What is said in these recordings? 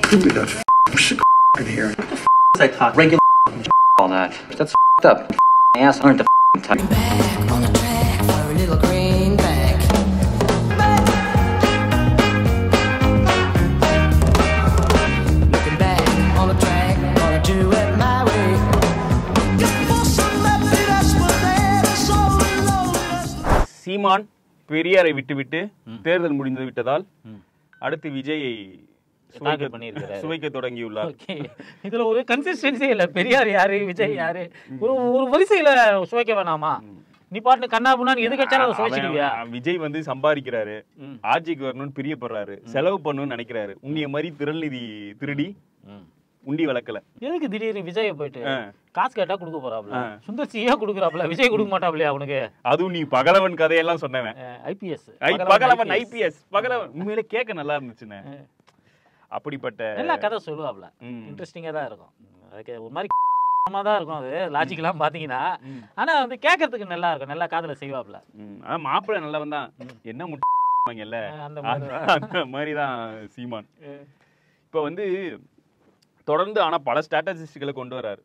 Who the shit in here? What the is I talk regular all that? That's up. Ass aren't the type. Back on the track for a little greenback. Looking back on the track, gonna do it my way. சீமான் பெரியாரை விட்டுவிட்டு தேர்தல் முடிந்து விட்டதால் அடுத்து விஜயை சுவைக்க தொடங்கியுள்ளார். இதுல ஒரு கன்சிஸ்டன்சி இல்ல. பெரியார் யாரு, விஜய் யாரு, ஒரு வரிசையில சுவைக்க வேணாமா? நீ பாட்டு கண்ணாபுண்ணான்னு எது கட்சாலும் அதை சுவைச்சிடுவியா? விஜய் வந்து சம்பாதிக்கிறாரு, ஆட்சிக்கு வரணும்னு பிரியப்படுறாரு, செலவு பண்ணணும்னு நினைக்கிறாரு. உன்னிய மாதிரி திரள் நிதி திருடி உண்டி வளர்க்கல. எதுக்கு திடீர்னு விஜய போயிட்டு காசு கேட்டா கொடுக்க போறாப்ல? சுந்தர் சியா கொடுக்குறாப்ல, விஜய் கொடுக்க மாட்டாப்லையா அவனுக்கு? அதுவும் நீ பகலவன் கதையெல்லாம் சொன்னவன். ஐபிஎஸ் பகலவன் ஐபிஎஸ் பகலவன் உண்மையிலே கேட்க நல்லா இருந்துச்சுன்னு. அப்படிப்பட்ட எல்லா கதை சொல்லுவாப்ல, இன்ட்ரெஸ்டிங்கா தான் இருக்கும். அதுக்கு ஒரு மாதிரி தான் இருக்கும், அது லாஜிக்கெல்லாம் பாத்தீங்கன்னா. ஆனா வந்து கேட்கறதுக்கு நல்லா இருக்கும், நல்லா காதல செய்வாப்ல. மாப்பிள்ளை நல்லவன் தான், என்ன முட்டல அந்த மாதிரிதான் சீமான். இப்ப வந்து தொடர்ந்து ஆனா பல ஸ்ட்ராட்டஜிஸ்ட்களை கொண்டு வர்றாரு.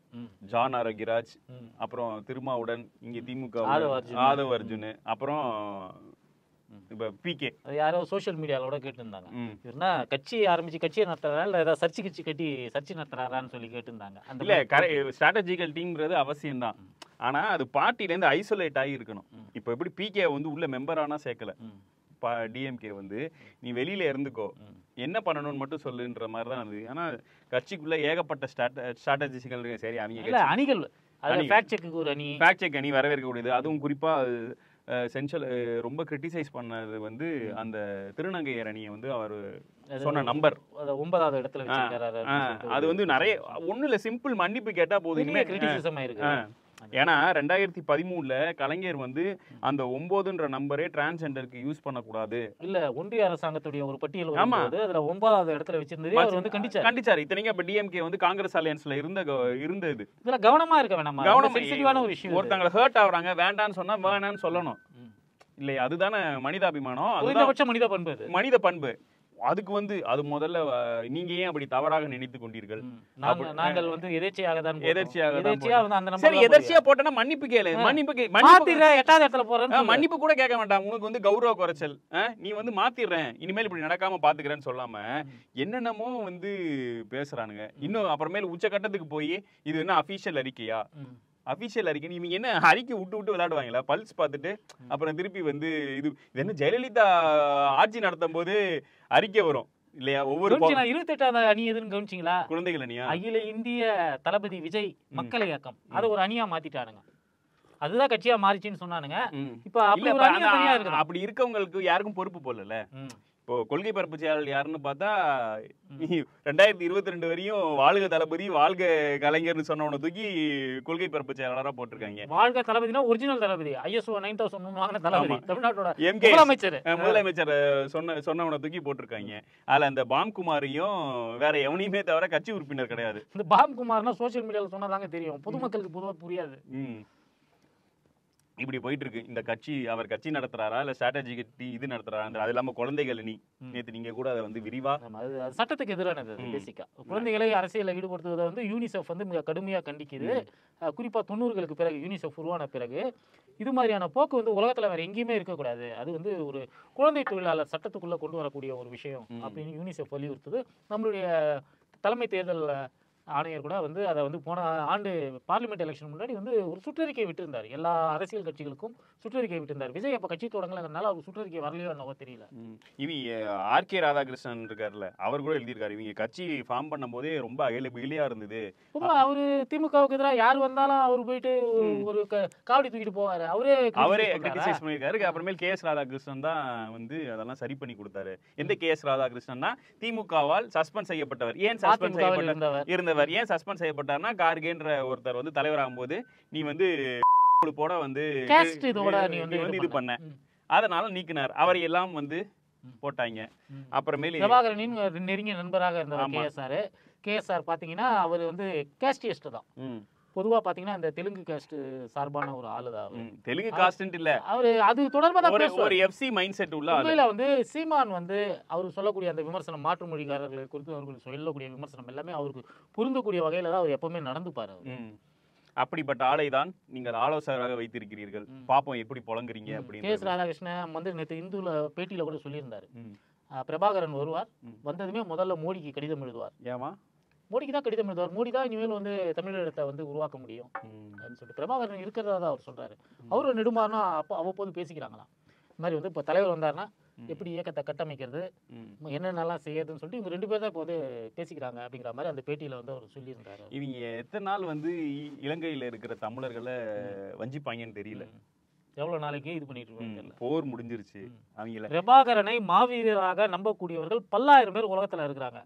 ஜான் ஆரோக்கியராஜ், அப்புறம் திருமாவுடன், இங்க திமுக ஆதவ் அர்ஜுன், அப்புறம் இப்ப பிகே. யாரோ சோசியல் மீடியாவோட கேட்டு இருந்தாங்க, இவர்னா கட்சி ஆரம்பிச்சு கட்சியை நடத்துறாரா இல்ல ஏதாவது சர்ச்சை கட்சி கட்டி சர்ச்சை நடத்துறாரான்னு சொல்லி கேட்டிருந்தாங்க. இல்ல ஸ்ட்ராட்டஜிக்கல் டீம்ன்றது அவசியம் தான், ஆனா அது பார்ட்டில இருந்து ஐசோலேட் ஆகி இருக்கணும். இப்ப எப்படி பிகே வந்து உள்ள மெம்பர் ஆனா சேர்க்கல, டிஎம்கே வந்து நீ வெளியில இருந்துக்கோ, என்ன பண்ணணும்னு மட்டும் சொல்லுன்ற மாதிரி தான் அது. ஆனா கட்சிக்குள்ள ஏகப்பட்ட ஸ்ட்ராட்டஜிகள். சரி, அவங்க அணிகள் ஃபேக்ட் செக் ஒரு அணி, ஃபேக்ட் செக் அணி வரவேற்கக்கூடியது. அதுவும் குறிப்பா சென்ட்ரல் ரொம்ப கிரிட்டிசைஸ் பண்ணது வந்து அந்த திருநங்கையர் அணியை வந்து அவர் சொன்ன நம்பர் 9வது இடத்துல வச்சிருக்காரு. அது வந்து நிறைய ஒண்ணு இல்ல, சிம்பிள் மன்னிப்பு கேட்டா போதும். இனிமே கிரிட்டிசிசம் ஆயிருக்கு. ஏன்னா 2013 கலைஞர் வந்து அந்த 9ன்ற நம்பரே டிரான்ஸ்ஜெண்டருக்கு யூஸ் பண்ணக்கூடாது இல்ல, ஒன்றிய அரசாங்கத்துடைய ஒரு பட்டியல் வரும்போது அதுல 9வது இடத்துல வச்சிருந்தது அவர் வந்து கண்டிச்சாரு. இத்தனைக்கும் அப்ப டிஎம்கே வந்து காங்கிரஸ் அலையன்ஸ்ல இருந்தது. இதுல கவனமா இருக்க வேணாமா? சென்சிட்டிவான ஒரு விஷயம். ஒருத்தங்களை ஹர்ட் ஆகுறாங்க, வேண்டான்னு சொன்னா வேணான்னு சொல்லணும் இல்லையா? அதுதானே மனிதாபிமானம், குறைந்தபட்ச மனித பண்பு. அதுக்கு வந்து அது முதல்ல நீங்க ஏன் அப்படி தவறாக நினைத்து கொண்டீர்கள்? நாங்கள் வந்து எதேச்சையாக போட்டனா மன்னிப்பு கேளு, மன்னிப்பு 8வது இடத்துல போறேன், மன்னிப்பு கூட கேட்க வேண்டாம். உனக்கு வந்து கௌரவ குறைச்சல், நீ வந்து மாத்திடுறேன், இனிமேல் இப்படி நடக்காம பாத்துக்கிறேன்னு சொல்லாம என்னென்னமோ வந்து பேசுறானுங்க. இன்னும் அப்புறமேல உச்சகட்டத்துக்கு போய் இது என்ன அபிஷியல் அறிக்கையா? அபிஷியல் அறிக்கை இவங்க என்ன அறிக்கை விட்டு விளையாடுவாங்களா? பல்ஸ் பார்த்துட்டு அப்புறம் திருப்பி வந்து இது என்ன ஜெயலலிதா ஆட்சி நடத்தும் போது அறிக்கை வரும் இல்லையா? ஒவ்வொரு 28வது அணி எதுன்னு கவனிச்சிங்களா? குழந்தைகள் அணியா? அகில இந்திய தளபதி விஜய் மக்கள் இயக்கம், அது ஒரு அணியா மாத்திட்டானுங்க. அதுதான் கட்சியா மாறிச்சுன்னு சொன்னானுங்க. இப்ப அப்படி இருக்கவங்களுக்கு யாருக்கும் பொறுப்பு போடல. இப்போ கொள்கை பரப்பு செயலாளர் யாருன்னு பார்த்தா 2022 வரையும் வாழ்க தளபதி வாழ்க கலைஞர்னு சொன்னவனை தூக்கி கொள்கை பரப்பு செயலாளரா போட்டிருக்காங்க. வாழ்க தளபதினா ஒரிஜினல் தளபதி, ISO 9000 வாங்கின தளபதி, தமிழ்நாட்டோட முதலமைச்சர் சொன்னவனை தூக்கி போட்டிருக்காங்க. அதுல அந்த பாம்குமாரையும் வேற எவனையுமே தவிர கட்சி உறுப்பினர் கிடையாது. இந்த பாம்குமார்னா சோசியல் மீடியால சொன்னதாங்க தெரியும், பொதுமக்களுக்கு பொதுவா புரியாது. இப்படி போயிட்டு இருக்கு இந்த கட்சி. அவர் கட்சி நடத்துறாரா இல்ல ஸ்ட்ராட்டஜி கட்டி இது நடத்துறாரா? அது இல்லாம குழந்தைகள் அணி, நேற்று நீங்க கூட அதை வந்து விரிவா சட்டத்துக்கு எதிரானது. பேசிக்கா குழந்தைகளை அரசியலில் ஈடுபடுத்துவதை வந்து யூனிசெஃப் வந்து மிக கடுமையா கண்டிக்குது. குறிப்பா 90களுக்கு பிறகு யூனிசெஃப் உருவான பிறகு இது மாதிரியான போக்கு வந்து உலகத்துல வேற எங்கேயுமே இருக்கக்கூடாது. அது வந்து ஒரு குழந்தை தொழிலாளர் சட்டத்துக்குள்ள கொண்டு வரக்கூடிய ஒரு விஷயம் அப்படின்னு யூனிசெஃப் வலியுறுத்துது. நம்மளுடைய தலைமை தேர்தல் ஆணையர் கூட வந்து அதை வந்து போன ஆண்டு பார்லிமெண்ட் எலெக்ஷன் முன்னாடி வந்து ஒரு சுற்றறிக்கை விட்டுருந்தார், எல்லா அரசியல் கட்சிகளுக்கும் சுற்றறிக்கை விட்டுருந்தார். விஜய் அப்ப கட்சி தொடங்கலங்கிறதுனால அவர் சுற்றறிக்கை வரலையோ என்னவோ தெரியல. ஆர்கே ராதாகிருஷ்ணன் இருக்காருல்ல, அவர் கூட எழுதியிருக்காரு இவங்க கட்சி ஃபார்ம் பண்ணும் போதே ரொம்ப எளியா இருந்தது. அவரு திமுகவுக்கு எதிராக யார் வந்தாலும் அவர் போயிட்டு ஒரு காவடி தூக்கிட்டு போவாரு, அவரே கிரிட்டிசைஸ் பண்ணியிருக்காரு. அப்புறமேல் KS ராதாகிருஷ்ணன் தான் வந்து அதெல்லாம் சரி பண்ணி கொடுத்தாரு. எந்த KS ராதாகிருஷ்ணன் திமுகவால் சஸ்பெண்ட் செய்யப்பட்டவர். ஏன் சஸ்பெண்ட் செய்யப்பட்டவர் ஏன் சஸ்பெண்ட் செய்யப்பட்டார்னா, கார்கேன்ற ஒருத்தர் வந்து தலைவராகும் போது நீ வந்து போட வந்து இது பண்ண, அதனால நீக்கினார். அவரை எல்லாம் வந்து போட்டாங்க. அப்புறமேல நெருங்கிய நண்பராக இருந்தவர் KSR பாத்தீங்கன்னா அவர் வந்து கேஸ்டியஸ்ட் தான். பொதுவா பாத்தீங்கன்னா இந்த தெலுங்கு காஸ்ட் சார்பான ஒரு ஆளு தான் அவரு. தெலுங்கு காஸ்ட் இல்ல, அவரு அது தொடர்பா தான் பேசுவாரு. ஒரு எஃப்சி மைண்ட் செட் உள்ள ஆளு. உண்மையில வந்து சீமான் வந்து அவர் சொல்லக்கூடிய அந்த விமர்சனம், மாற்று மொழிகாரர்களை குறித்து அவர்கள் சொல்லக்கூடிய விமர்சனம் எல்லாமே அவருக்கு பொருந்தக்கூடிய வகையில தான் அவர் எப்பவுமே நடந்துப்பாரு அவரு. அப்படிப்பட்ட ஆளை தான் நீங்கள் ஆலோசகராக வைத்திருக்கிறீர்கள். பாப்போம் எப்படி புலங்குறீங்க அப்படின்னு. கே.எஸ். ராதாகிருஷ்ணன் வந்து நேற்று இந்துல பேட்டியில கூட சொல்லியிருந்தாரு, பிரபாகரன் வருவார், வந்ததுமே முதல்ல மோடிக்கு கடிதம் எழுதுவார். ஏமா மோடிக்கு தான் கடிதம் எழுதுவார், மோடி தான் இனிமேல் வந்து தமிழகத்தை வந்து உருவாக்க முடியும் அப்படின்னு சொல்லிட்டு பிரபாகரன் இருக்கிறதா தான் அவர் சொல்றாரு. அவரு நெடுமாறனா அப்போ அவ்வப்போது பேசிக்கிறாங்களாம். இந்த மாதிரி வந்து இப்போ தலைவர் வந்தாருன்னா எப்படி இயக்கத்தை கட்டமைக்கிறது, என்னென்னலாம் செய்யறதுன்னு சொல்லிட்டு இவங்க 2 பேர் தான் இப்போ வந்து பேசிக்கிறாங்க அப்படிங்கிற மாதிரி அந்த பேட்டியில வந்து அவர் சொல்லியிருந்தாரு. இவங்க எத்தனை நாள் வந்து இலங்கையில இருக்கிற தமிழர்களை வஞ்சிப்பாங்கன்னு தெரியல. எவ்வளவு நாளைக்கு இது பண்ணிட்டு இருக்காங்க. போர் முடிஞ்சிருச்சு. அவங்கள பிரபாகரனை மாவீரராக நம்பக்கூடியவர்கள் பல்லாயிரம் பேர் உலகத்துல இருக்கிறாங்க.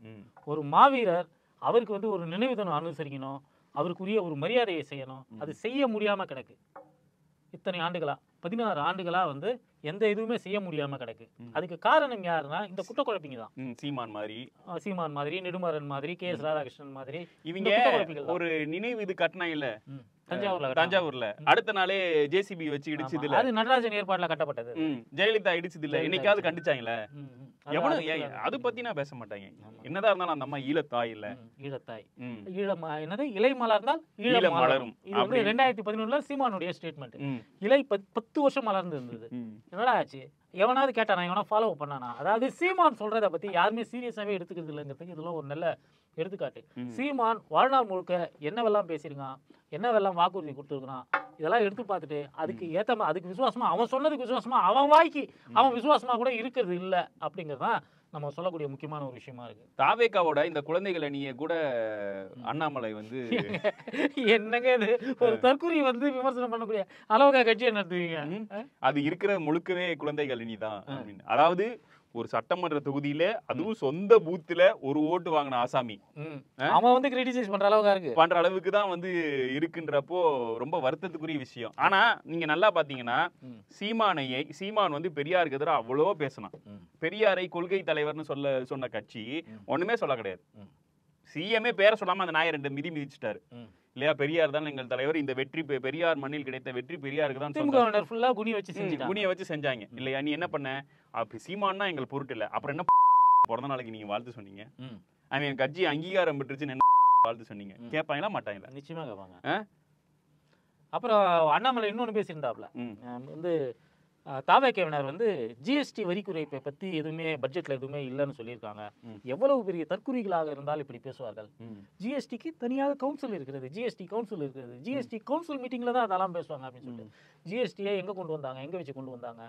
ஒரு மாவீரர் அவருக்கு வந்து ஒரு நினைவு தினம் அனுசரிக்கணும், அவருக்குரிய ஒரு மரியாதையை செய்யணும். அது செய்ய முடியாம கிடக்கு. இத்தனை ஆண்டுகளா 16 ஆண்டுகளா வந்து எந்த இதுவுமே செய்ய முடியாம கிடக்கு. அதுக்கு காரணம் யாருன்னா இந்த குற்றக்குழப்பிங்க தான். சீமான் மாதிரி, நெடுமாறன் மாதிரி, கே.எஸ். ராதாகிருஷ்ணன் மாதிரி இவங்க ஒரு நினைவு இது கட்டினா இல்ல தஞ்சாவூர்ல அடுத்த நாளே ஜேசிபி வச்சு இடிச்சது இல்ல, அது நடராஜன் ஏற்பாடுல கட்டப்பட்டது. ஜெயலலிதா இடிச்சது இல்ல, என்னைக்காவது கண்டிச்சாங்களே? எவனும் அது பத்தி நான் பேச மாட்டாங்க. என்னதான் இருந்தாலும் அந்த அம்மா ஈழத்தாய் இல்ல, ஈழத்தாய் என்னது இலை மலர்ந்தால் ஈழம் மலரும். இது வந்து 2011 சீமானுடைய ஸ்டேட்மெண்ட். இலை 10 வருஷம் மலர்ந்து இருந்தது. என்னடா ஆச்சு? எவனாவது கேட்டானா, எவனா ஃபாலோ பண்ணானா? அதாவது சீமான் சொல்றதை பத்தி யாருமே சீரியஸாவே எடுத்துக்கிறது இல்லைங்கிறதுக்கு இதெல்லாம் ஒரு நல்ல எடுத்துக்காட்டு. சீமான் வாழ்நாள் முழுக்க என்னவெல்லாம் பேசியிருக்கான், என்னவெல்லாம் வாக்குறுதி கொடுத்துருக்கான், இதெல்லாம் எடுத்து பார்த்துட்டு அதுக்கு ஏத்த அதுக்கு விசுவாசமா, அவன் சொன்னதுக்கு விசுவாசமா, அவன் வாய்க்கு அவன் விசுவாசமா கூட இருக்கிறது இல்லை அப்படிங்கிறதான் நம்ம சொல்லக்கூடிய முக்கியமான ஒரு விஷயமா இருக்கு. தாவேகாவோட இந்த குழந்தைகளை நீங்க கூட அண்ணாமலை வந்து என்னங்க இது ஒரு தற்கொலை வந்து விமர்சனம் பண்ணக்கூடிய அளவுக்கா கட்சியை நடத்துவீங்க? அது இருக்கிற முழுக்கவே குழந்தைகள் இனிதான். அதாவது ஒரு சட்டமன்ற தொகுதியில அதுவும் சொந்த பூத்துல ஒரு ஓட்டு வாங்கின ஆசாமி அவன் வந்து கிரிட்டிசைஸ் பண்ற அளவுக்கு தான் வந்து இருக்குன்றப்போ ரொம்ப வருத்தத்துக்குரிய விஷயம். ஆனா நீங்க நல்லா பாத்தீங்கன்னா சீமான் வந்து பெரியாருக்கு எதிராக அவ்வளோ பேசினான். பெரியாரை கொள்கை தலைவர்னு சொன்ன கட்சி ஒண்ணுமே சொல்ல கிடையாது. சிஎம்ஏ பேரை சொல்லாம அந்த நாயை 2 மிதி மிதிச்சிட்டாரு இல்லையா? பெரியார் தான் எங்கள் தலைவர், இந்த வெற்றி பெரியார் மண்ணில் கிடைத்த வெற்றி பெரியாருக்கு தான் குனிய வச்சு செஞ்சாங்க இல்லையா? நீ என்ன பண்ண? அப்படி சீமான்னா எங்கள் பொருட்டு இல்லை, அப்புறம் என்ன பிறந்த நாளைக்கு நீங்க வாழ்த்து சொன்னீங்க, அவன் கட்சி அங்கீகாரம் பெற்றுச்சு வாழ்த்து சொன்னீங்க, கேட்பாங்களா மாட்டாங்களா? நிச்சயமா கேட்பாங்க. அப்புறம் அண்ணாமலை இன்னொன்னு பேசியிருந்தாப்ல, வந்து தாவேகவினர் வந்து ஜிஎஸ்டி வரி குறைப்பை பத்தி எதுவுமே பட்ஜெட்ல எதுவுமே இல்லைன்னு சொல்லியிருக்காங்க. எவ்வளவு பெரிய தற்குறிகளாக இருந்தால் இப்படி பேசுவார்கள்? ஜிஎஸ்டிக்கு தனியாக கவுன்சில் இருக்கிறது, ஜிஎஸ்டி கவுன்சில் இருக்கிறது, ஜிஎஸ்டி கவுன்சில் மீட்டிங்ல தான் அதெல்லாம் பேசுவாங்க அப்படின்னு சொல்லிட்டு ஜிஎஸ்டியை எங்க கொண்டு வந்தாங்க, எங்க வச்சு கொண்டு வந்தாங்க?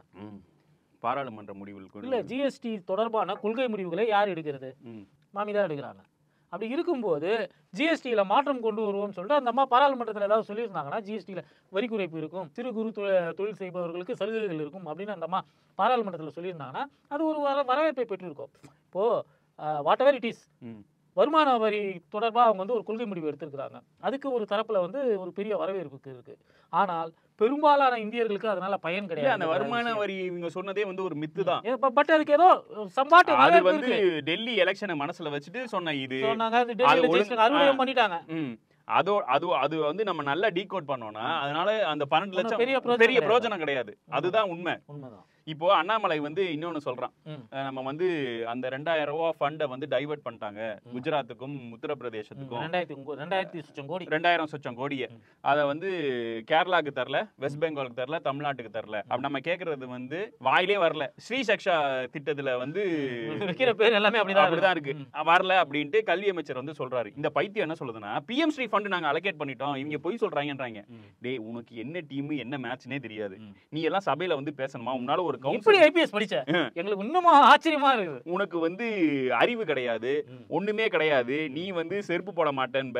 பாராளுமன்ற முடிவுகள் இல்ல, ஜிஎஸ்டி தொடர்பான கொள்கை முடிவுகளை யார் எடுக்கிறது? மாமி தான் எடுக்கிறாங்க. அப்படி இருக்கும்போது ஜிஎஸ்டியில மாற்றம் கொண்டு வருவோம்னு சொல்லிட்டு அந்த அம்மா பாராளுமன்றத்தில் ஏதாவது சொல்லியிருந்தாங்கன்னா ஜிஎஸ்டியில வரி குறைப்பு இருக்கும், சிறு குறு தொழில் செய்பவர்களுக்கு சலுகைகள் இருக்கும் அப்படின்னு அந்த அம்மா பாராளுமன்றத்தில் சொல்லியிருந்தாங்கன்னா அது ஒரு வரவேற்பை பெற்றிருக்கும். இப்போ வாட் எவர் இட் இஸ், வருமான வரி தொடர்பாக அவங்க வந்து ஒரு கொள்கை முடிவு எடுத்திருக்கிறாங்க. அதுக்கு ஒரு தரப்புல வந்து ஒரு பெரிய வரவேற்பு இருக்கு. ஆனால் பெரும்பாலான இந்தியர்களுக்கு அதனால பயன் கிடையாது. அந்த வருமான வரி இவங்க சொன்னதே வந்து ஒரு மித்து தான். பட் அதுக்கு ஏதோ சம்பாட்டு அது வந்து டெல்லி எலெக்ஷனை மனசுல வச்சுட்டு சொன்ன இது சொன்னாங்க, பண்ணிட்டாங்க. அது வந்து நம்ம நல்லா டீகோட் பண்ணோம்னா அதனால அந்த 12 லட்சம் பெரிய பிரயோஜனம் கிடையாது. அதுதான் உண்மைதான். இப்போ அண்ணாமலை வந்து இன்னொன்னு சொல்றான், நம்ம வந்து அந்த 2000 ரூபாய் ஃபண்டை வந்து டைவர்ட் பண்ணிட்டாங்க குஜராத்துக்கும் உத்தரப்பிரதேசத்துக்கும் 2000 சொச்சம் கோடியை அதை வந்து கேரளாக்கு தரல, வெஸ்ட் பெங்காலுக்கு தரல, தமிழ்நாட்டுக்கு தரல. அப்படி நம்ம கேட்கறது வந்து வாயிலே வரல. ஸ்ரீ சக்ஷா திட்டத்துல வந்து வைக்கிற பேர் எல்லாமே அப்படிதான் இருக்கு, வரல அப்படின்ட்டு கல்வி அமைச்சர் வந்து சொல்றாரு. இந்த பைத்தியம் என்ன சொல்லுதுன்னா, பிஎம் ஸ்ரீ ஃபண்ட் நாங்க அலோகேட் பண்ணிட்டோம், இவங்க போய் சொல்றாங்கன்றாங்க. டேய், உனக்கு என்ன டீம் என்ன மேட்ச்னே தெரியாது, நீ எல்லாம் சபையில வந்து பேசணுமா? உன்னால ஒரு எப்படி ஐபிஎஸ் படிச்ச? எங்களுக்கு இன்னும் ஆச்சரியமா இருக்கு. உனக்கு வந்து அறிவு கிடையாது, ஒண்ணுமே கிடையாது. நீ வந்து செருப்பு போட மாட்டேன்ப,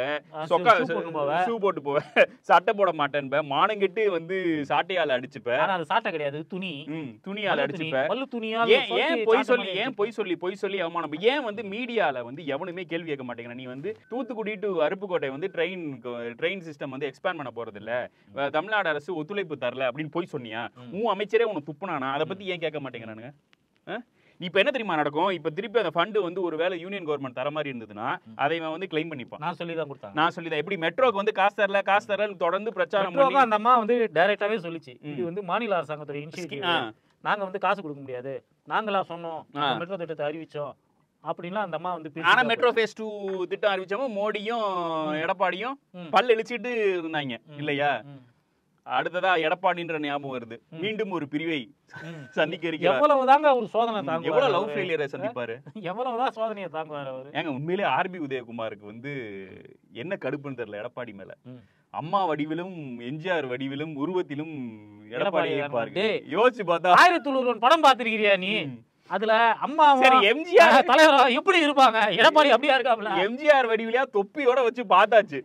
ஷூ போட்டு போவ, சட்டை போட மாட்டேன்ப, மானங்கிட்டு வந்து சாட்டையால அடிச்சுப்ப. ஆனா அது சாட்டை கிடையாது, துணியால அடிச்சுப்ப. ஏன் பொய் சொல்லி அவமானம்? ஏன் வந்து மீடியால வந்து எவனுமே கேள்வி கேட்க மாட்டேங்கிற? நீ வந்து தூத்துக்குடி டு அருப்புக்கோட்டை வந்து ட்ரெயின் சிஸ்டம் வந்து எக்ஸ்பேண்ட் பண்ண போறது இல்ல, தமிழ்நாடு அரசு ஒத்துழைப்பு தரல அப்படின்னு போய் சொன்னியா? உன் அமைச்சரே உனக்கு துப்புனானா? அதை பத்தி ஏன் கேட்க மாட்டேங்கிறானுங்க? இப்ப என்ன தெரியுமா நடக்கும்? இப்ப திருப்பி அந்த ஃபண்ட் வந்து ஒருவேளை யூனியன் கவர்மெண்ட் தர மாதிரி இருந்ததுன்னா அதை இவன் வந்து கிளைம் பண்ணிப்பான். நான் சொல்லி தான் கொடுத்தாங்க. நான் சொல்லிதான் எப்படி மெட்ரோக்கு வந்து காசு தரலன்னு தொடர்ந்து பிரச்சாரம் மெட்ரோக்கு அந்த அம்மா வந்து டைரக்டாவே சொல்லிச்சு, இது வந்து மாநில அரசாங்கத்தோட இனிஷியேட்டிவ், நாங்க வந்து காசு கொடுக்க முடியாது, நாங்களா சொன்னோம், மெட்ரோ திட்டத்தை அறிவிச்சோம் அப்படின்லாம் அந்த அம்மா வந்து. ஆனா மெட்ரோ ஃபேஸ் 2 திட்டம் அறிவிச்சவங்க மோடியும் எடப்பாடியும் பல் இழிச்சிட்டு இருந்தாங்க இல்லையா? அடுத்ததா எடப்பாடின்ற ஞாபகம் வருது. மீண்டும் ஒரு பிரிவை சந்திக்க இருக்கிறார். எவ்வளவுதாங்க ஒரு சோதனை தாங்க, எவ்வளவு லவ் ஃபெயிலியரை சந்திப்பாரு, எவ்வளவுதான் சோதனையை தாங்குவாரு அவரு. ஏங்க உண்மையிலே ஆர்பி உதயகுமாருக்கு வந்து என்ன கடுப்புன்னு தெரியல எடப்பாடி மேல. அம்மா வடிவிலும் எம்ஜிஆர் வடிவிலும் உருவத்திலும் எடப்பாடியை பாருங்க. யோசிச்சு பார்த்தா 1001 படம் பாத்திருக்கிறியா நீ? அதுல அம்மா சரி எம்ஜிஆர் தலைவர் எப்படி இருப்பாங்க, எடப்பாடி அப்படியா இருக்காப்ல? எம்ஜிஆர் வடிவிலையா தொப்பியோட வச்சு பார்த்தாச்சு.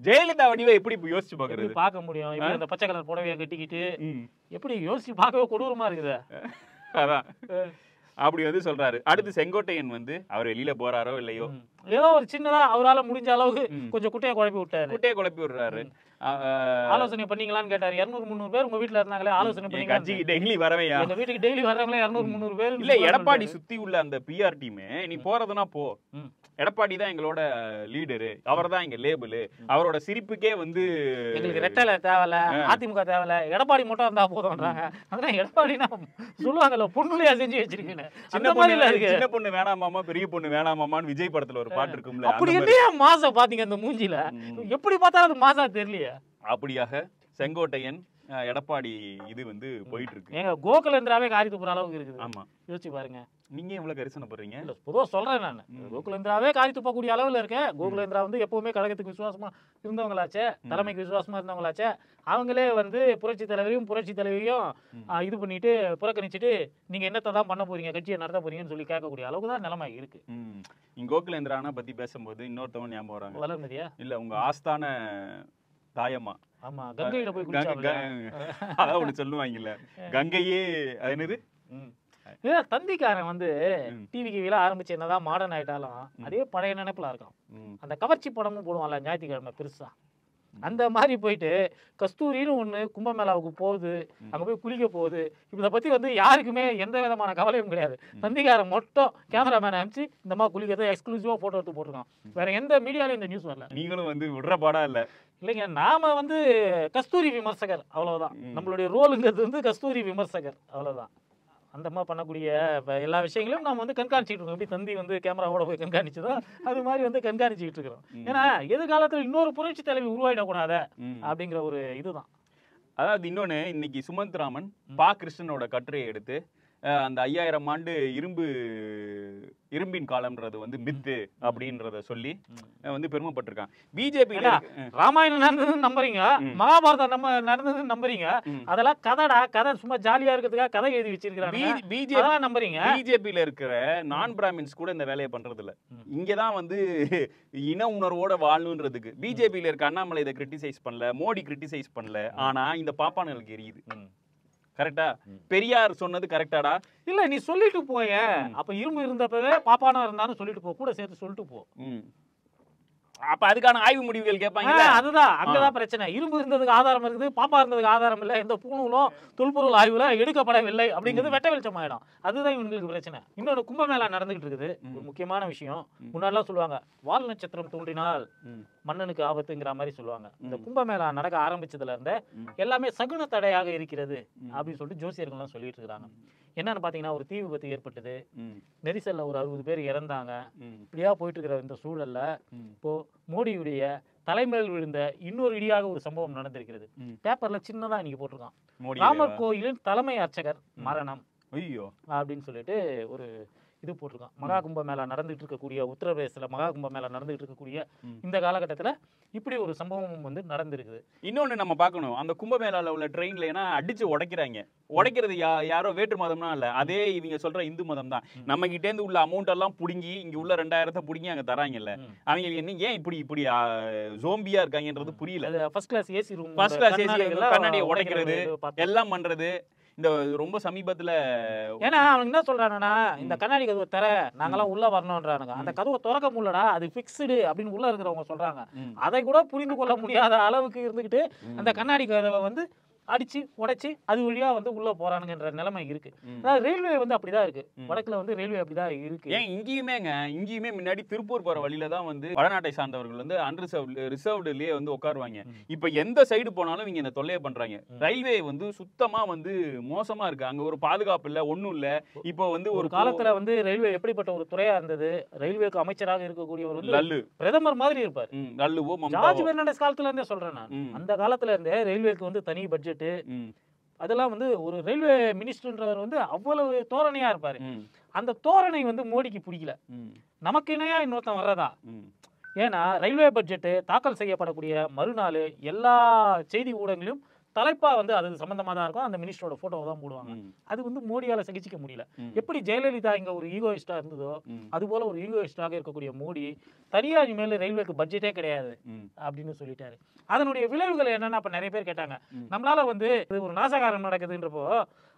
ஜெயலலிதா வடிவை எப்படி யோசிச்சு பாக்குறது? பார்க்க முடியும் இப்படி அந்த பச்சை கலர் புடவையை கட்டிக்கிட்டு எப்படி யோசிச்சு பார்க்கவே கொடூரமா இருக்குது. அதான் அப்படி வந்து சொல்றாரு. அடுத்து செங்கோட்டையன் வந்து அவர் வெளியில போறாரோ இல்லையோ ஏதோ ஒரு சின்னதா அவரால முடிஞ்ச அளவுக்கு கொஞ்சம் குட்டையை குழப்பி விடுறாரு. ஆலோசனை பண்ணீங்களான்னு கேட்டாரு. 200-300 பேர் உங்க வீட்டுல இருந்தாங்களே, ஆலோசனை பண்ணீங்க? கட்சிக்கு டெய்லி வரவையா? எங்க வீட்டுக்கு டெய்லி வர்றவங்களே 200-300 பேர் இல்ல. எடப்பாடி சுத்தி உள்ள அந்த பிஆர் டீம் நீ போறதுன்னா போ, எடப்பாடி தான் எங்களோட லீடரு, அவர் தான் எங்க லேபிள், அவரோட சிரிப்புக்கே வந்து எங்களுக்கு ரெட்டலை தேவையில்ல, அதிமுக தேவையில்ல, எடப்பாடி மட்டும் இருந்தா போதும்ன்றாங்க. அதான் எடப்பாடினா சொல்லுவாங்கல்ல, பொண்ணுலையா செஞ்சு வச்சிருக்கீங்க. சின்ன பொண்ணு வேணாமாமா பெரிய பொண்ணு வேணாமாமான்னு விஜய் படத்துல ஒரு பாட்டு இருக்கும்ல, அப்படி இல்லையா மாசா பாத்தீங்க அந்த மூஞ்சில, எப்படி பார்த்தாலும் அது மாசா தெரியலையா? அப்படியாக செங்கோட்டையன் எடப்பாடி இது வந்து போயிட்டு இருக்கு. ஏங்க கோகுலேந்திராவே காரி துப்புற அளவுக்கு இருக்குது. ஆமா, யோசிச்சு பாருங்க. நீங்க எவ்வளவு கரிசனை பண்றீங்க? இல்ல பொதுவா சொல்றேன் நான், கோகுலேந்திராவே காரி துப்பக்கூடிய அளவுல இருக்கேன். கோகுலேந்திரா வந்து எப்பவுமே கழகத்துக்கு விசுவாசமா இருந்தவங்களாச்சே, தலைமைக்கு விசுவாசமா இருந்தவங்களாச்சே. அவங்களே வந்து புரட்சி தலைவரையும் இது பண்ணிட்டு புறக்கணிச்சுட்டு நீங்க என்னத்தை தான் பண்ண போறீங்க, கட்சியை நடத்த போறீங்கன்னு சொல்லி கேட்கக்கூடிய அளவுக்கு தான் நிலைமை இருக்கு. கோகுலேந்திரானா பத்தி பேசும்போது இன்னொருத்தவங்க ஞாபகம் வராங்க. வளர்மதியா இல்ல உங்க ஆஸ்தான தாயம்மா. ஆமா, கங்கையில போய் குளிச்சாங்க. அதான் ஒண்ணு சொல்லுவாங்கல்ல, கங்கையே அது என்னது, தந்திக்காரன் வந்து டிவிக்கு ஆரம்பிச்சு என்னதான் மாடர்ன் ஆயிட்டாலும் அதே பழைய நினைப்புல இருக்கான். அந்த கவர்ச்சி படமும் போடுவான்ல ஞாயிற்றுக்கிழமை பெருசா, அந்த மாதிரி போயிட்டு கஸ்தூரின்னு ஒண்ணு கும்பமேளாவுக்கு போகுது, அங்க போய் குளிக்க போகுது. இதை பத்தி வந்து யாருக்குமே எந்த விதமான கவலையும் கிடையாது. தந்திக்காரன் மட்டும் கேமராமேன் அனுப்பிச்சு இந்த மாதிரி குளிக்கிறத எக்ஸ்க்ளூசிவா போட்டோ எடுத்து போட்டிருக்கான். வேற எந்த மீடியாலையும் இந்த நியூஸ் வரல. நீங்களும் வந்து விடுற பாடா இல்ல இல்லைங்க, நாம வந்து கஸ்தூரி விமர்சகர் அவ்வளவுதான். நம்மளுடைய ரோலுங்கிறது வந்து கஸ்தூரி விமர்சகர் அவ்வளவுதான். அந்த மாதிரி பண்ணக்கூடிய எல்லா விஷயங்களையும் நம்ம வந்து கண்காணிச்சுட்டு இருக்கோம். எப்படி தந்தி வந்து கேமராவோட போய் கண்காணிச்சதோ அது மாதிரி வந்து கண்காணிச்சுக்கிட்டு இருக்கிறோம். ஏன்னா எதிர்காலத்தில் இன்னொரு புரட்சி தலைவி உருவாயிடக்கூடாது அப்படிங்கிற ஒரு இதுதான். அதாவது இன்னொன்னு, இன்னைக்கு சுமந்த் ராமன் பா கிருஷ்ணனோட கட்டுரையை எடுத்து அந்த 5000 ஆண்டு இரும்பின் காலம்ன்றது வந்து மித்து அப்படின்றத சொல்லி வந்து பெருமைப்பட்டிருக்கான். பிஜேபி ராமாயணம் நடந்ததுன்னு நம்புறீங்க, மகாபாரதம் நம்ம நடந்ததுன்னு நம்புறீங்க, அதெல்லாம் கதை சும்மா ஜாலியா இருக்கிறதுக்காக கதை எழுதி வச்சிருக்காங்க. பிஜேபி நம்புறீங்க. பிஜேபியில இருக்கிற நான் பிராமின்ஸ் கூட இந்த வேலையை பண்றது இல்ல. இங்கதான் வந்து இன உணர்வோட வாழணுன்றதுக்கு பிஜேபியில இருக்க அண்ணாமலை இதை கிரிட்டிசைஸ் பண்ணல, மோடி கிரிட்டிசைஸ் பண்ணல, ஆனா இந்த பாப்பானுக்கு எரியுது. கரெக்டா? பெரியார் சொன்னது கரெக்டாடா? இல்ல நீ சொல்லிட்டு போய, அப்ப இரும்பு இருந்தப்பவே பாப்பானா இருந்தாலும் சொல்லிட்டு போ, கூட சேர்த்து சொல்லிட்டு போ. அப்ப அதுக்கான ஆய்வு முடிவுகள் கேட்பாங்க. அதுதான் அங்கதான் பிரச்சனை. இரும்பு இருந்ததுக்கு ஆதாரம் இருக்குது, பாப்பா இருந்ததுக்கு ஆதாரம் இல்லை, எந்த பூணூலும் தொல்பொருள் ஆய்வுல எடுக்கப்படவில்லை அப்படிங்கிறது வெட்ட வெளிச்சம் ஆயிடும். அதுதான் இவங்களுக்கு பிரச்சனை. இன்னொரு கும்பமேளா நடந்துகிட்டு இருக்குது. ஒரு முக்கியமான விஷயம், முன்னாடிலாம் சொல்லுவாங்க வால் நட்சத்திரம் தோன்றினால் மன்னனுக்கு ஆபத்துங்கிற மாதிரி சொல்லுவாங்க. இந்த கும்பமேளா நடக்க ஆரம்பிச்சதுல இருந்தே எல்லாமே சகுன தடையாக இருக்கிறது அப்படின்னு சொல்லிட்டு ஜோசியர்கள்லாம் சொல்லிட்டு இருக்காங்க. என்னன்னு பாத்தீங்கன்னா, ஒரு தீ விபத்து ஏற்பட்டது, நெரிசல்ல ஒரு 60 பேர் இறந்தாங்க. இப்படியா போயிட்டு இருக்கிற இந்த சூழல்ல இப்போ மோடியுடைய தலைமையில் விழுந்த இன்னொரு இடியாக ஒரு சம்பவம் நடந்திருக்கிறது. பேப்பர்ல சின்னதா இன்னைக்கு போட்டிருக்கான், ராமர் கோயிலின் தலைமை அர்ச்சகர் மரணம் அப்படின்னு சொல்லிட்டு ஒரு இது போட்டிருக்கான். மகா கும்பமேளா நடந்துட்டு இருக்கக்கூடிய உத்தரப்பிரதேசத்துல மகா கும்பமேளா நடந்துட்டு இருக்கக்கூடிய இந்த காலகட்டத்துல இப்படி ஒரு சம்பவம் வந்து நடந்திருக்குது. இன்னொன்னு நம்ம பார்க்கணும், அந்த கும்பமேளால உள்ள ட்ரெயின்ல ஏன்னா அடிச்சு உடைக்கிறது யாரோ வேற்று மதம்னா இல்ல, அதே இவங்க சொல்ற இந்து மதம் தான். நம்ம கிட்டே இருந்து உள்ள அமௌண்ட் எல்லாம் புடுங்கி இங்க உள்ள 2000 புடுங்கி அங்க தராங்கல்ல, அவங்க என்ன ஏன் இப்படி ஜோம்பியா இருக்காங்கன்றது புரியல. ஃபர்ஸ்ட் கிளாஸ் ஏசி ரூம், கண்ணாடியை உடைக்கிறது எல்லாம் பண்றது. இந்த ரொம்ப சமீபத்துல ஏன்னா அவங்க என்ன சொல்றாங்கன்னா, இந்த கண்ணாடி கதவை தர நாங்கெல்லாம் உள்ள வரணும்ன்றானுங்க. அந்த கதவை திறக்க முடியலடா, அது பிக்ஸ்டு அப்படின்னு உள்ள இருக்கிறவங்க சொல்றாங்க. அதை கூட புரிந்து கொள்ள முடியாத அளவுக்கு இருந்துகிட்டு அந்த கண்ணாடி கதவை வந்து அடிச்சு உடைச்சு அது வழியா வந்து உள்ள போறானுங்கன்ற நிலைமை இருக்கு. அதாவது ரயில்வே வந்து அப்படிதான் இருக்கு. வடக்குல வந்து ரயில்வே அப்படிதான் இருக்கு. ஏன் இங்கேயுமே முன்னாடி திருப்பூர் போற வழியில தான் வந்து வடநாட்டை சார்ந்தவர்கள் வந்து ரிசர்வ்டுலயே வந்து உட்காருவாங்க. இப்ப எந்த சைடு போனாலும் இவங்க இந்த தொல்லையை பண்றாங்க. ரயில்வே வந்து சுத்தமா வந்து மோசமா இருக்கு. அங்க ஒரு பாதுகாப்பு இல்ல, ஒண்ணும் இல்ல. இப்போ வந்து ஒரு காலத்துல வந்து ரயில்வே எப்படிப்பட்ட ஒரு துறையா இருந்தது, ரயில்வேக்கு அமைச்சராக இருக்கக்கூடியவர் வந்து லல்லு பிரதமர் மாதிரி இருப்பார். லல்லுவோ ஜார்ஜ் பெர்னாண்டஸ் காலத்துல இருந்தே சொல்றேன் நான். அந்த காலத்துல இருந்தே ரயில்வேக்கு வந்து தனி பட்ஜெட், அதெல்லாம் வந்து ஒரு ரயில்வே மினிஸ்டர்ன்றவர் வந்து அவ்வளவு தோரணையா இருப்பாரு. அந்த தோரணை வந்து மோடிக்கு பிடிக்கல. நமக்கு இணையா இன்னொருத்தன் வர்றதா? ஏன்னா ரயில்வே பட்ஜெட் தாக்கல் செய்யப்படக்கூடிய மறுநாள் எல்லா செய்தி ஊடகங்களிலும் தலைப்பா வந்து அது சம்பந்தமா தான் இருக்கும். அந்த மினிஸ்டரோட போட்டோவை தான் போடுவாங்க. அது வந்து மோடியால சகிச்சிக்க முடியல. எப்படி ஜெயலலிதா இங்க ஒரு ஈகோயிஸ்டா இருந்ததோ அது போல ஒரு ஈகோயிஸ்டாக இருக்கக்கூடிய மோடி தனியார் மேல ரயில்வேக்கு பட்ஜெட்டே கிடையாது அப்படின்னு சொல்லிட்டாரு. அதனுடைய விளைவுகள் என்னன்னு அப்ப நிறைய பேர் கேட்டாங்க. நம்மளால வந்து ஒரு நாசகாரம் நடக்குதுன்றப்போ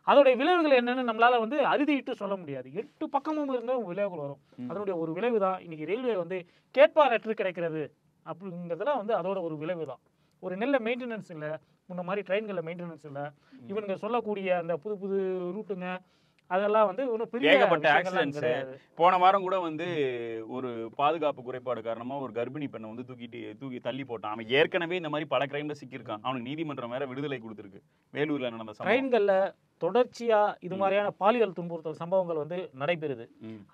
அதோடைய விளைவுகள் என்னன்னு நம்மளால வந்து அறுதிட்டு சொல்ல முடியாது. 8 பக்கமும் இருந்த விளைவுகள் வரும். அதனுடைய ஒரு விளைவு தான் இன்னைக்கு ரயில்வே வந்து கேட்பாரற்று கிடைக்கிறது அப்படிங்கிறதுலாம் வந்து அதோட ஒரு விளைவு தான். ஒரு நல்ல மெயின்டெனன்ஸ் இல்லை, முன்ன மாதிரி ட்ரெயின்களில் மெயின்டெனன்ஸ் இல்லை. இவனுங்க சொல்லக்கூடிய அந்த புது புது ரூட்டுங்க அதெல்லாம் வந்து ஒன்றும் ஏகப்பட்ட ஆக்சிடென்ட்ஸ். போன வாரம் கூட வந்து ஒரு பாதுகாப்பு குறைபாடு காரணமா ஒரு கர்ப்பிணி பெண்ணை வந்து தூக்கி தள்ளி போட்டான். அவன் ஏற்கனவே இந்த மாதிரி பல கிரைம்ல சிக்கியிருக்கான். அவனுக்கு நீதிமன்றம் வேற விடுதலை கொடுத்துருக்கு. வேலூர்ல நடந்த ட்ரெயின்கள்ல தொடர்ச்சியா இது மாதிரியான பாலியல் துன்புறுத்தல் சம்பவங்கள் வந்து நடைபெறுது.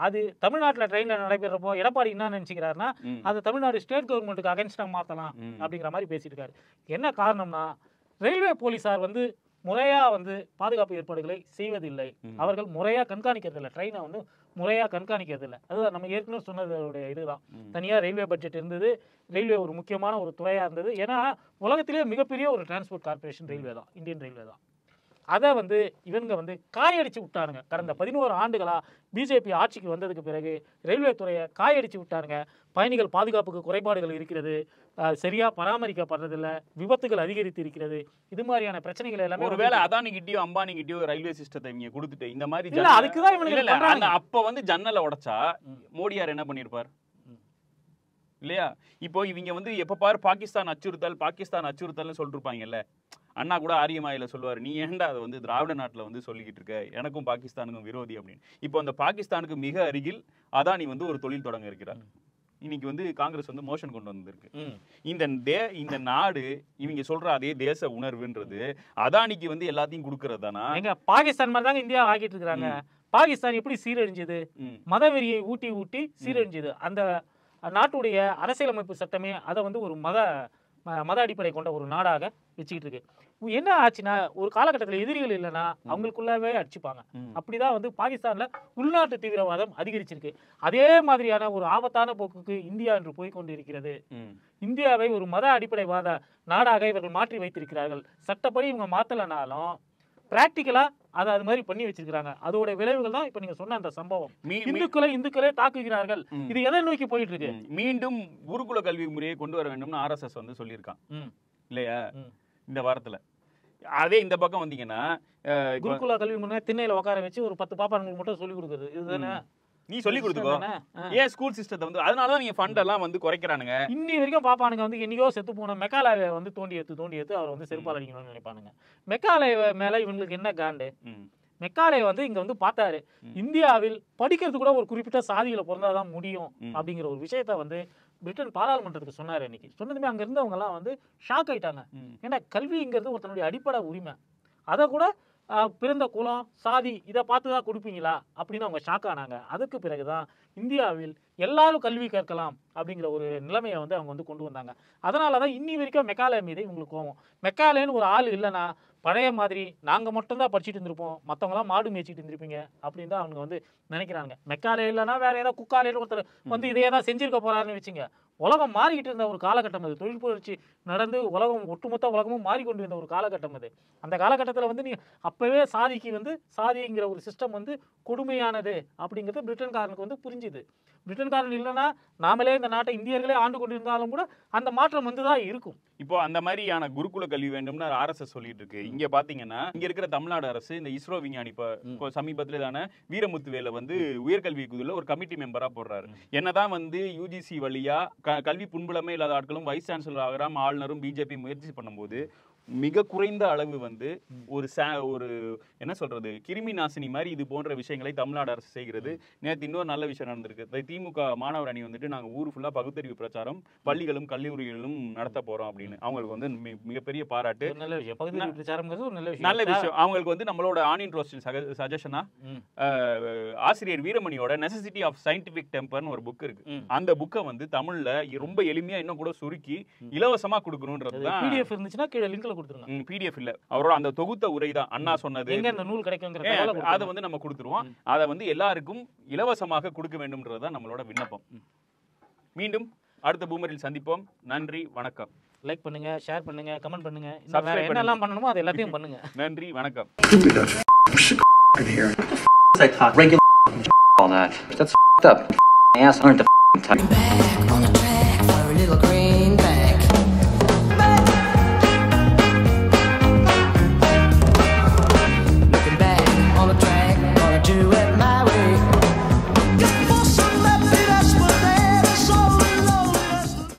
அது தமிழ்நாட்டுல ட்ரெயின்ல நடைபெறப்போ எடப்பாடி என்ன நினைச்சுக்கிறாருன்னா அது தமிழ்நாடு ஸ்டேட் கவர்மெண்ட்டுக்கு அகைன்ஸ்டா மாத்தலாம் அப்படிங்கிற மாதிரி பேசிட்டு இருக்காரு. என்ன காரணம்னா ரயில்வே போலீசார் வந்து முறையா வந்து பாதுகாப்பு ஏற்பாடுகளை செய்வதில்லை. அவர்கள் முறையா கண்காணிக்கிறது இல்லை. ட்ரெயினை வந்து முறையா கண்காணிக்கிறது இல்லை. அதுதான் நம்ம ஏற்கனவே சொன்னதோடைய இதுதான். தனியா ரயில்வே பட்ஜெட் இருந்தது. ரயில்வே ஒரு முக்கியமான ஒரு துறையா இருந்தது. ஏன்னா உலகத்திலேயே மிகப்பெரிய ஒரு டிரான்ஸ்போர்ட் கார்பரேஷன் ரயில்வே தான், இந்தியன் ரயில்வே தான். அதை வந்து இவங்க வந்து காயடிச்சு விட்டானுங்க. கடந்த 11 ஆண்டுகளா பிஜேபி ஆட்சிக்கு வந்ததுக்கு பிறகு ரயில்வே துறையை காயடிச்சு விட்டானுங்க. பயணிகள் பாதுகாப்புக்கு குறைபாடுகள் இருக்கிறது, சரியா பராமரிக்கப்படுறதில்ல, விபத்துகள் அதிகரித்து இருக்கிறது. இது மாதிரியான பிரச்சனைகள் எல்லாமே ஒருவேளை அதானி கிட்டயோ அம்பானி கிட்டயோ ரயில்வே சிஸ்டத்தை இவங்க கொடுத்துட்டு இந்த மாதிரி இல்ல அதுக்குதான் இவங்க அப்ப வந்து ஜன்னலை உடைச்சா மோடியார் என்ன பண்ணிருப்பார் இல்லையா? இப்போ இவங்க வந்து எப்ப பாரு பாகிஸ்தான் அச்சுறுத்தல்னு சொல்லிட்டு இருப்பாங்கல்ல. அண்ணா கூட ஆரியமாயில சொல்லுவார், நீ ஏன்டா அதை வந்து திராவிட நாட்டில் வந்து சொல்லிக்கிட்டு இருக்க, எனக்கும் பாகிஸ்தானுக்கும் விரோதி அப்படின்னு. இப்போ அந்த பாகிஸ்தானுக்கு மிக அருகில் அதானி வந்து ஒரு தொழில் தொடங்க இருக்கிறார். இன்னைக்கு வந்து காங்கிரஸ் வந்து மோஷன் கொண்டு வந்திருக்கு. இந்த நாடு இவங்க சொல்ற அதே தேச உணர்வுன்றது அதானிக்கு வந்து எல்லாத்தையும் கொடுக்கறது தானா? எங்க பாகிஸ்தான் மாதிரி தாங்க இந்தியா ஆகிட்டு இருக்காங்க. பாகிஸ்தான் எப்படி சீரழிஞ்சது? மதவெறியை ஊட்டி சீரழிஞ்சது. அந்த நாட்டுடைய அரசியலமைப்பு சட்டமே அதை வந்து ஒரு மத அடிப்படை கொண்ட ஒரு நாடாக வச்சுக்கிட்டு இருக்கு. என்ன ஆச்சுன்னா ஒரு காலகட்டத்தில் எதிரிகள் இல்லைன்னா அவங்களுக்குள்ளவே அடிச்சுப்பாங்க. அப்படிதான் வந்து பாகிஸ்தான்ல உள்நாட்டு தீவிரவாதம் அதிகரிச்சிருக்கு. அதே மாதிரியான ஒரு ஆபத்தான போக்குக்கு இந்தியா என்று போய் கொண்டிருக்கிறது. இந்தியாவை ஒரு மத அடிப்படைவாத நாடாக இவர்கள் மாற்றி வைத்திருக்கிறார்கள். சட்டப்படி இவங்க மாத்தலனாலும் பிராக்டிக்கலா அதை அது மாதிரி பண்ணி வச்சிருக்காங்க. அதோட விளைவுகள் தான் இப்ப நீங்க சொன்ன அந்த சம்பவம். இந்துக்களே தாக்குகிறார்கள். இது எதை நோக்கி போயிட்டு இருக்கு? மீண்டும் குருகுல கல்வி முறையை கொண்டு வர வேண்டும்னு RSS வந்து சொல்லியிருக்கான் இல்லையா இந்த வாரத்துல. அதே இந்த பக்கம் வந்தீங்கன்னா குருகுல கல்வி முறை திண்ணையில உட்கார வச்சு ஒரு 10 பாப்பாங்களுக்கு மட்டும் சொல்லி கொடுக்குறது. இதுதானே நீ சொல்லி கொடுத்துக்கோ. ஏன் ஸ்கூல் சிஸ்டத்தை வந்து அதனாலதான் நீங்க ஃபண்ட் எல்லாம் வந்து குறைக்கிறானுங்க. இன்னி வரைக்கும் பாப்பானுங்க வந்து என்னைக்கோ செத்து போன மெக்காலேவை வந்து தோண்டி எடுத்து அவர் வந்து செருப்பால் அடிக்கணும்னு நினைப்பானுங்க. மெக்காலேவை மேல இவங்களுக்கு என்ன காண்டு? மெக்காலே வந்து இங்க வந்து பார்த்தாரு, இந்தியாவில் படிக்கிறது கூட ஒரு குறிப்பிட்ட சாதியில பிறந்தாதான் முடியும் அப்படிங்கிற ஒரு விஷயத்த வந்து பிரிட்டன் பாராளுமன்றத்துக்கு சொன்னாரு. இன்னைக்கு சொன்னதுமே அங்க இருந்தவங்க எல்லாம் வந்து ஷாக் ஆயிட்டாங்க. ஏன்னா கல்விங்கிறது ஒருத்தனுடைய அடிப்படை உரிமை. அதை கூட பிறந்த குலம் சாதி இதை பார்த்துதான் கொடுப்பீங்களா அப்படின்னு அவங்க ஷாக் ஆனாங்க. அதுக்கு பிறகுதான் இந்தியாவில் எல்லாரும் கல்வி கற்கலாம் அப்படிங்கிற ஒரு நிலைமையை வந்து அவங்க வந்து கொண்டு வந்தாங்க. அதனாலதான் இன்னி வரைக்கும் மெக்காலே மீது இவங்களுக்கு கோவம். மெக்காலேன்னு ஒரு ஆள் இல்லைன்னா பழைய மாதிரி நாங்க மட்டும்தான் படிச்சுட்டு இருந்திருப்போம், மற்றவங்களாம் மாடு மேய்ச்சிட்டு இருந்திருப்பீங்க அப்படின்னு தான் அவங்க வந்து நினைக்கிறாங்க. மெக்காலே இல்லைன்னா வேற ஏதாவது குக்காலேன்னு ஒருத்தர் வந்து இதையே தான் செஞ்சிருக்க போறாருன்னு வச்சுங்க. உலகம் மாறிக்கிட்டு இருந்த ஒரு காலகட்டம் அது. தொழில் புரட்சி நடந்து உலகம் ஒட்டுமொத்த உலகமும் மாறிக்கொண்டு இருந்த ஒரு காலகட்டம் அது. அந்த காலகட்டத்தில் வந்து நீ அப்பவே சாதிக்கு வந்து சாதிங்கிற ஒரு சிஸ்டம் வந்து கொடுமையானது அப்படிங்கிறது பிரிட்டன்காரனுக்கு வந்து புரிஞ்சுது. பிரிட்டன்காரன் இல்லைன்னா நாமளே இந்த நாட்டை இந்தியர்களே ஆண்டு கொண்டிருந்தாலும் கூட அந்த மாற்றம் வந்து தான் இருக்கும். இப்போ அந்த மாதிரியான குருகுல கல்வி வேண்டும்னு RSS சொல்லிட்டு இருக்கு. இங்க பாத்தீங்கன்னா இங்க இருக்கிற தமிழ்நாடு அரசு இந்த இஸ்ரோ விஞ்ஞானி இப்போ சமீபத்துல தானே வீரமுத்துவேல வந்து உயர்கல்வி குழுல ஒரு கமிட்டி மெம்பரா போடுறாரு. என்னதான் வந்து UGC வழியா கல்வி புண்புலமே இல்லாத ஆட்களும் வைஸ் சான்சலர் ஆகிறாம ஆளுநரும் பிஜேபி முயற்சி பண்ணும்போது மிக குறைந்த அளவு வந்து ஒரு என்ன சொல்றது கிருமி நாசினி மாதிரி இது போன்ற விஷயங்களை தமிழ்நாடு அரசு செய்கிறது. நேற்று இன்னொரு நல்ல விஷயம் நடந்திருக்கு. திமுக மாணவர் அணி வந்துட்டு நாங்க ஊர் ஃபுல்லா பகுத்தறிவு பிரச்சாரம் பள்ளிகளும் கல்லூரிகளிலும் நடத்த போறோம் அப்படின்னு அவங்களுக்கு வந்து மிகப்பெரிய பாராட்டு. நல்ல விஷயம். பகுத்தறிவு பிரச்சாரம்ங்கிறது ஒரு நல்ல விஷயம். அவங்களுக்கு வந்து நம்மளோட ஆனியன் ரோஸ்டில் சஜஷனா ஆசிரியர் வீரமணியோட நெசசிட்டி ஆஃப் சயின்டிபிக் டெம்பர்னு ஒரு புக் இருக்கு. அந்த புக்கை வந்து தமிழ்ல ரொம்ப எளிமையா இன்னும் கூட சுருக்கி இலவசமா கொடுக்கணும்ன்றதுதான். பிடிஎஃப் இருந்துச்சுன்னா கீழே லிங்க்ல கொடுத்துருங்க. பிடிஎஃப் இல்ல, அவரோட அந்த தொகுத்த உரை தான் அண்ணா சொன்னது. எங்க அந்த நூல் கிடைக்கும்ங்கறத அதை வந்து நம்ம கொடுத்துருவோம். அதை வந்து எல்லாருக்கும் இலவசமாக கொடுக்க வேண்டும்ன்றதுதான் நம்மளோட விண்ணப்பம். மீண்டும் அடுத்த பூமரில் சந்திப்போம். நன்றி, வணக்கம். லைக் பண்ணுங்க, ஷேர் பண்ணுங்க, கமெண்ட் பண்ணுங்க. வேற என்னெல்லாம் பண்ணணுமோ அது எல்லாத்தையும் பண்ணுங்க. நன்றி, வணக்கம். Regular all that. That's up. Ass aren't the type.